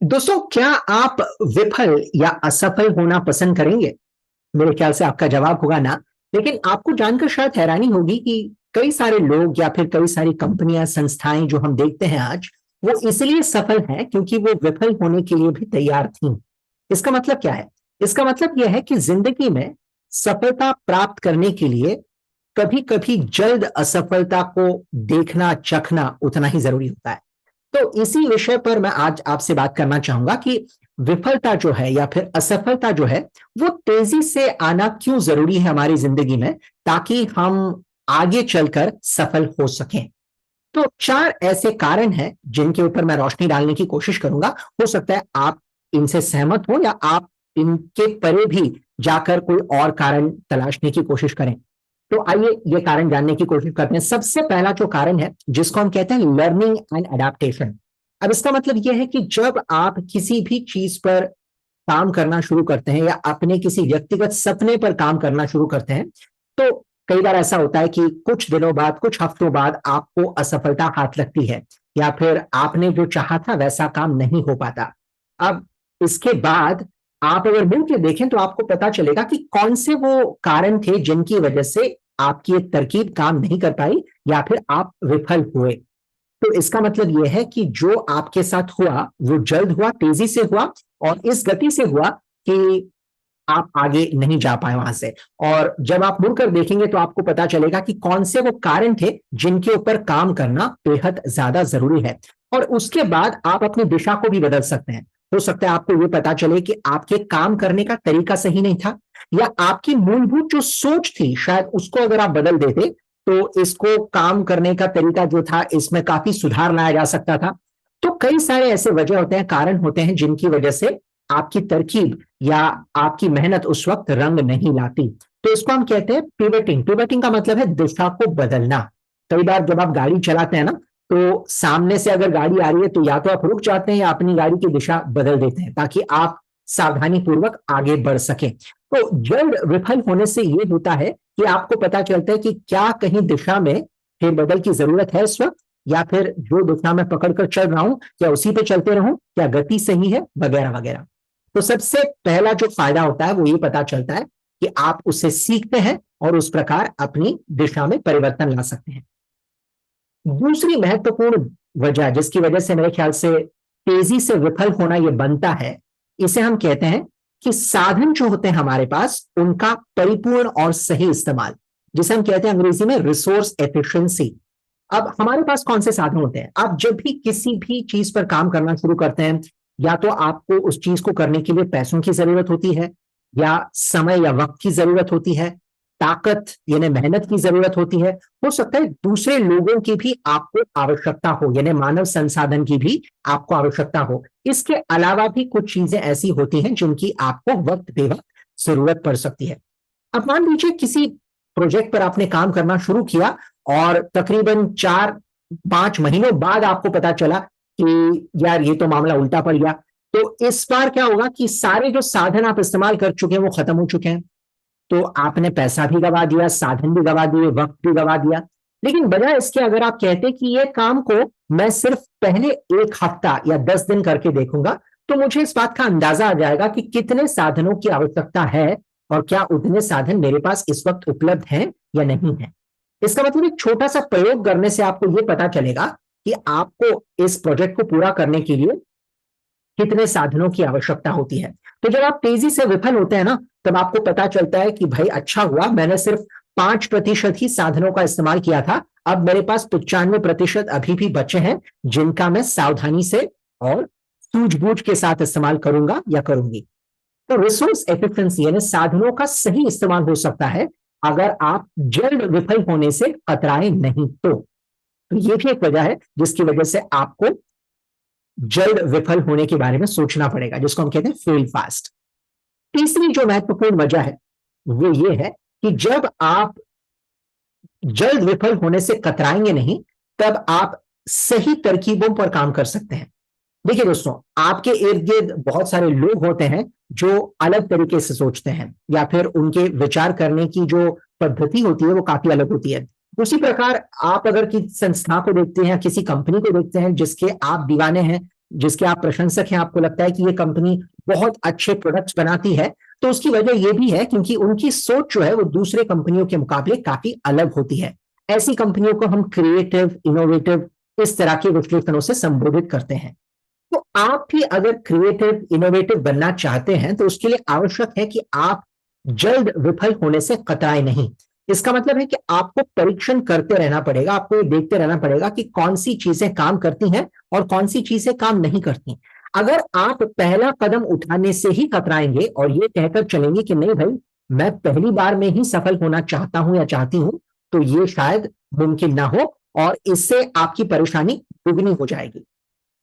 दोस्तों, क्या आप विफल या असफल होना पसंद करेंगे? मेरे ख्याल से आपका जवाब होगा ना। लेकिन आपको जानकर शायद हैरानी होगी कि कई सारे लोग या फिर कई सारी कंपनियां, संस्थाएं जो हम देखते हैं आज, वो इसलिए सफल हैं क्योंकि वो विफल होने के लिए भी तैयार थीं। इसका मतलब क्या है? इसका मतलब यह है कि जिंदगी में सफलता प्राप्त करने के लिए कभी कभी जल्द असफलता को देखना, चखना उतना ही जरूरी होता है। तो इसी विषय पर मैं आज आपसे बात करना चाहूंगा कि विफलता जो है या फिर असफलता जो है, वो तेजी से आना क्यों जरूरी है हमारी जिंदगी में, ताकि हम आगे चलकर सफल हो सकें। तो चार ऐसे कारण हैं जिनके ऊपर मैं रोशनी डालने की कोशिश करूंगा। हो सकता है आप इनसे सहमत हो या आप इनके परे भी जाकर कोई और कारण तलाशने की कोशिश करें। तो आइए ये कारण जानने की कोशिश करते हैं। सबसे पहला जो कारण है, जिसको हम कहते हैं लर्निंग एंड अडेप्टेशन। अब इसका मतलब यह है कि जब आप किसी भी चीज पर काम करना शुरू करते हैं या अपने किसी व्यक्तिगत सपने पर काम करना शुरू करते हैं, तो कई बार ऐसा होता है कि कुछ दिनों बाद, कुछ हफ्तों बाद आपको असफलता हाथ लगती है या फिर आपने जो चाहा था वैसा काम नहीं हो पाता। अब इसके बाद आप अगर मिल के देखें तो आपको पता चलेगा कि कौन से वो कारण थे जिनकी वजह से आपकी एक तरकीब काम नहीं कर पाई या फिर आप विफल हुए। तो इसका मतलब यह है कि जो आपके साथ हुआ वो जल्द हुआ, तेजी से हुआ, और इस गति से हुआ कि आप आगे नहीं जा पाए वहां से। और जब आप मुड़कर देखेंगे तो आपको पता चलेगा कि कौन से वो कारण थे जिनके ऊपर काम करना बेहद ज्यादा जरूरी है। और उसके बाद आप अपनी दिशा को भी बदल सकते हैं। हो सकता है आपको ये पता चले कि आपके काम करने का तरीका सही नहीं था, या आपकी मूलभूत जो सोच थी शायद उसको अगर आप बदल देते तो इसको काम करने का तरीका जो था इसमें काफी सुधार लाया जा सकता था। तो कई सारे ऐसे वजह होते हैं, कारण होते हैं जिनकी वजह से आपकी तरकीब या आपकी मेहनत उस वक्त रंग नहीं लाती। तो इसको हम कहते हैं पिवटिंग। पिवटिंग का मतलब है दिशा को बदलना। कई बार जब आप गाड़ी चलाते हैं ना, तो सामने से अगर गाड़ी आ रही है तो या तो आप रुक जाते हैं या अपनी गाड़ी की दिशा बदल देते हैं ताकि आप सावधानी पूर्वक आगे बढ़ सकें। तो जल्द विफल होने से यह होता है कि आपको पता चलता है कि क्या कहीं दिशा में फेरबदल की जरूरत है इस वक्त, या फिर जो दिशा में पकड़कर चल रहा हूं क्या उसी पे चलते रहूं, क्या गति सही है, वगैरह वगैरह। तो सबसे पहला जो फायदा होता है वो ये पता चलता है कि आप उससे सीखते हैं और उस प्रकार अपनी दिशा में परिवर्तन ला सकते हैं। दूसरी महत्वपूर्ण वजह जिसकी वजह से मेरे ख्याल से तेजी से विफल होना यह बनता है, इसे हम कहते हैं कि साधन जो होते हैं हमारे पास उनका परिपूर्ण और सही इस्तेमाल, जिसे हम कहते हैं अंग्रेजी में रिसोर्स एफिशिएंसी। अब हमारे पास कौन से साधन होते हैं? आप जब भी किसी भी चीज पर काम करना शुरू करते हैं, या तो आपको उस चीज को करने के लिए पैसों की जरूरत होती है, या समय या वक्त की जरूरत होती है, ताकत यानी मेहनत की जरूरत होती है, हो सकता है दूसरे लोगों की भी आपको आवश्यकता हो, यानी मानव संसाधन की भी आपको आवश्यकता हो। इसके अलावा भी कुछ चीजें ऐसी होती हैं जिनकी आपको वक्त बेवक्त जरूरत पड़ सकती है। अब मान लीजिए किसी प्रोजेक्ट पर आपने काम करना शुरू किया और तकरीबन 4-5 महीनों बाद आपको पता चला कि यार ये तो मामला उल्टा पड़ गया। तो इस बार क्या होगा कि सारे जो साधन आप इस्तेमाल कर चुके हैं वो खत्म हो चुके हैं। तो आपने पैसा भी गवा दिया, साधन भी गवा दिए, वक्त भी गवा दिया। लेकिन बजाय इसके अगर आप कहते कि ये काम को मैं सिर्फ पहले 1 हफ्ता या 10 दिन करके देखूंगा, तो मुझे इस बात का अंदाजा आ जाएगा कि कितने साधनों की आवश्यकता है और क्या उतने साधन मेरे पास इस वक्त उपलब्ध हैं या नहीं है। इसका मतलब एक छोटा सा प्रयोग करने से आपको यह पता चलेगा कि आपको इस प्रोजेक्ट को पूरा करने के लिए कितने साधनों की आवश्यकता होती है। तो जब आप तेजी से विफल होते हैं ना, तब आपको पता चलता है कि भाई अच्छा हुआ मैंने सिर्फ 5% ही साधनों का इस्तेमाल किया था। अब मेरे पास 95% अभी भी बचे हैं जिनका मैं सावधानी से और सूझबूझ के साथ इस्तेमाल करूंगा या करूंगी। तो रिसोर्स एफिशिएंसी यानी साधनों का सही इस्तेमाल हो सकता है अगर आप जल्द विफल होने से कतराए नहीं तो ये भी एक वजह है जिसकी वजह से आपको जल्द विफल होने के बारे में सोचना पड़ेगा, जिसको हम कहते हैं फेल फास्ट। तीसरी जो महत्वपूर्ण वजह है वो ये है कि जब आप जल्द विफल होने से कतराएंगे नहीं, तब आप सही तरकीबों पर काम कर सकते हैं। देखिए दोस्तों, आपके इर्द गिर्द बहुत सारे लोग होते हैं जो अलग तरीके से सोचते हैं, या फिर उनके विचार करने की जो पद्धति होती है वो काफी अलग होती है। उसी प्रकार आप अगर किसी संस्था को देखते हैं, किसी कंपनी को देखते हैं जिसके आप दीवाने हैं, जिसके आप प्रशंसक हैं, आपको लगता है कि ये कंपनी बहुत अच्छे प्रोडक्ट्स बनाती है, तो उसकी वजह ये भी है क्योंकि उनकी सोच जो है वो दूसरे कंपनियों के मुकाबले काफी अलग होती है। ऐसी कंपनियों को हम क्रिएटिव, इनोवेटिव, इस तरह के विश्लेषणों से संबोधित करते हैं। तो आप भी अगर क्रिएटिव, इनोवेटिव बनना चाहते हैं तो उसके लिए आवश्यक है कि आप जल्द विफल होने से कतराए नहीं। इसका मतलब है कि आपको परीक्षण करते रहना पड़ेगा, आपको ये देखते रहना पड़ेगा कि कौन सी चीजें काम करती हैं और कौन सी चीजें काम नहीं करती। अगर आप पहला कदम उठाने से ही कतराएंगे और ये कहकर चलेंगे कि नहीं भाई, मैं पहली बार में ही सफल होना चाहता हूं या चाहती हूं, तो ये शायद मुमकिन ना हो और इससे आपकी परेशानी दुगनी हो जाएगी।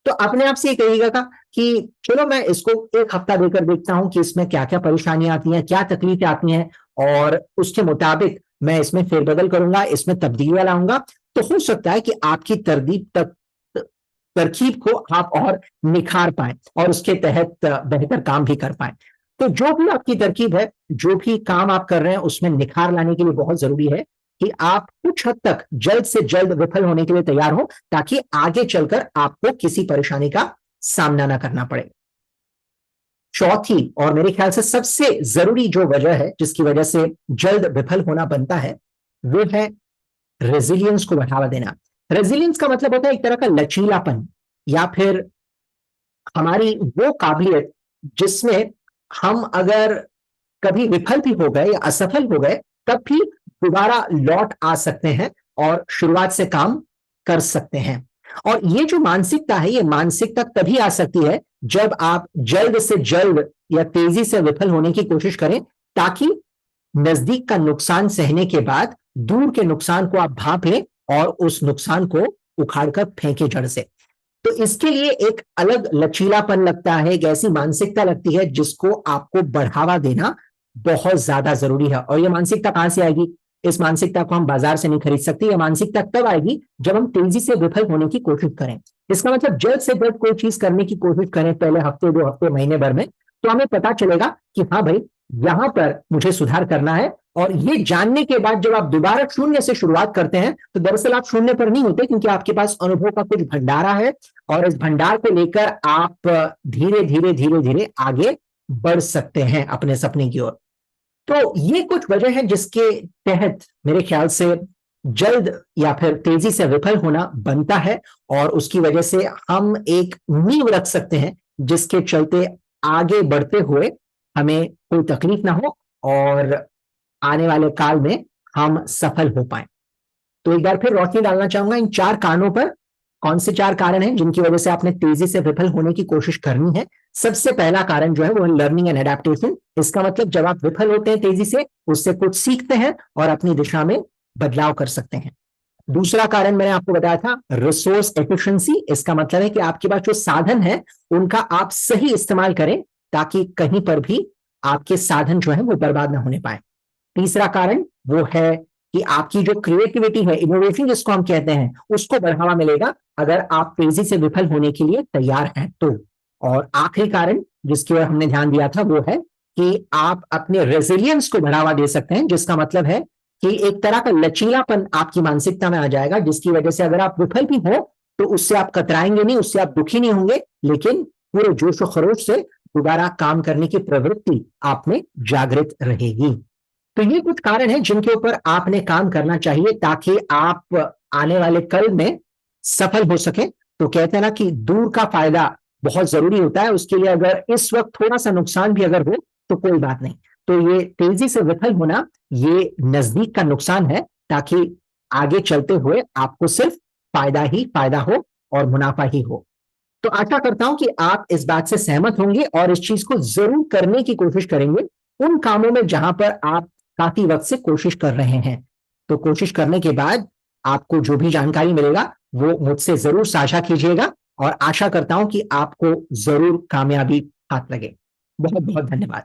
तो अपने आप से ये कहिएगा कि चलो मैं इसको एक हफ्ता देकर देखता हूं कि इसमें क्या क्या परेशानियां आती हैं, क्या तकलीफें आती हैं, और उसके मुताबिक मैं इसमें फेरबदल करूंगा, इसमें तब्दीलियां लाऊंगा। तो हो सकता है कि आपकी तरकीब को आप और निखार पाए और उसके तहत बेहतर काम भी कर पाए। तो जो भी आपकी तरकीब है, जो भी काम आप कर रहे हैं, उसमें निखार लाने के लिए बहुत जरूरी है कि आप कुछ हद तक जल्द से जल्द विफल होने के लिए तैयार हो, ताकि आगे चलकर आपको किसी परेशानी का सामना ना करना पड़े। चौथी और मेरे ख्याल से सबसे जरूरी जो वजह है जिसकी वजह से जल्द विफल होना बनता है, वो है रेजिलियंस को बढ़ावा देना। रेजिलियंस का मतलब होता है एक तरह का लचीलापन, या फिर हमारी वो काबिलियत जिसमें हम अगर कभी विफल भी हो गए या असफल हो गए, तब भी दोबारा लौट आ सकते हैं और शुरुआत से काम कर सकते हैं। और ये जो मानसिकता है, ये मानसिकता तभी आ सकती है जब आप जल्द से जल्द या तेजी से विफल होने की कोशिश करें, ताकि नजदीक का नुकसान सहने के बाद दूर के नुकसान को आप भांप लें और उस नुकसान को उखाड़कर फेंके जड़ से। तो इसके लिए एक अलग लचीलापन लगता है, एक ऐसी मानसिकता लगती है जिसको आपको बढ़ावा देना बहुत ज्यादा जरूरी है। और ये मानसिकता कहां से आएगी? इस मानसिकता को हम बाजार से नहीं खरीद सकते। यह मानसिकता तब आएगी जब हम तेजी से विफल होने की कोशिश करें। इसका मतलब जल्द से जल्द कोई चीज करने की कोशिश करें, पहले हफ्ते, 2 हफ्ते, महीने भर में, तो हमें पता चलेगा कि हाँ भाई, यहां पर मुझे सुधार करना है। और ये जानने के बाद जब आप दोबारा शून्य से शुरुआत करते हैं, तो दरअसल आप शून्य पर नहीं होते, क्योंकि आपके पास अनुभव का कुछ भंडारा है और इस भंडार को लेकर आप धीरे धीरे धीरे धीरे आगे बढ़ सकते हैं अपने सपने की ओर। तो ये कुछ वजह है जिसके तहत मेरे ख्याल से जल्द या फिर तेजी से विफल होना बनता है, और उसकी वजह से हम एक नींव रख सकते हैं जिसके चलते आगे बढ़ते हुए हमें कोई तकलीफ ना हो और आने वाले काल में हम सफल हो पाए। तो एक बार फिर रोशनी डालना चाहूंगा इन 4 कारणों पर। कौन से 4 कारण हैं जिनकी वजह से आपने तेजी से विफल होने की कोशिश करनी है? सबसे पहला कारण जो है वो है लर्निंग एंड एडेप्टेशन। इसका मतलब जब आप विफल होते हैं तेजी से, उससे कुछ सीखते हैं और अपनी दिशा में बदलाव कर सकते हैं। दूसरा कारण मैंने आपको बताया था, रिसोर्स एफिशिएंसी। इसका मतलब है कि आपके पास जो साधन है उनका आप सही इस्तेमाल करें, ताकि कहीं पर भी आपके साधन जो है वो बर्बाद ना होने पाए। तीसरा कारण वो है कि आपकी जो क्रिएटिविटी है, इनोवेशन जिसको हम कहते हैं, उसको बढ़ावा मिलेगा अगर आप तेजी से विफल होने के लिए तैयार हैं तो। और आखिरी कारण जिसकी ओर हमने ध्यान दिया था वो है कि आप अपने रेजिलियंस को बढ़ावा दे सकते हैं, जिसका मतलब है कि एक तरह का लचीलापन आपकी मानसिकता में आ जाएगा, जिसकी वजह से अगर आप विफल भी हो तो उससे आप कतराएंगे नहीं, उससे आप दुखी नहीं होंगे, लेकिन पूरे जोश और खरोश से दोबारा काम करने की प्रवृत्ति आप में जागृत रहेगी। तो ये कुछ कारण हैं जिनके ऊपर आपने काम करना चाहिए ताकि आप आने वाले कल में सफल हो सके। तो कहते हैं ना कि दूर का फायदा बहुत जरूरी होता है, उसके लिए अगर इस वक्त थोड़ा सा नुकसान भी अगर हो तो कोई बात नहीं। तो ये तेजी से विफल होना ये नजदीक का नुकसान है, ताकि आगे चलते हुए आपको सिर्फ फायदा ही फायदा हो और मुनाफा ही हो। तो आशा करता हूं कि आप इस बात से सहमत होंगे और इस चीज को जरूर करने की कोशिश करेंगे उन कामों में जहां पर आप काफी वक्त से कोशिश कर रहे हैं। तो कोशिश करने के बाद आपको जो भी जानकारी मिलेगा वो मुझसे जरूर साझा कीजिएगा, और आशा करता हूं कि आपको जरूर कामयाबी हाथ लगे। बहुत बहुत धन्यवाद।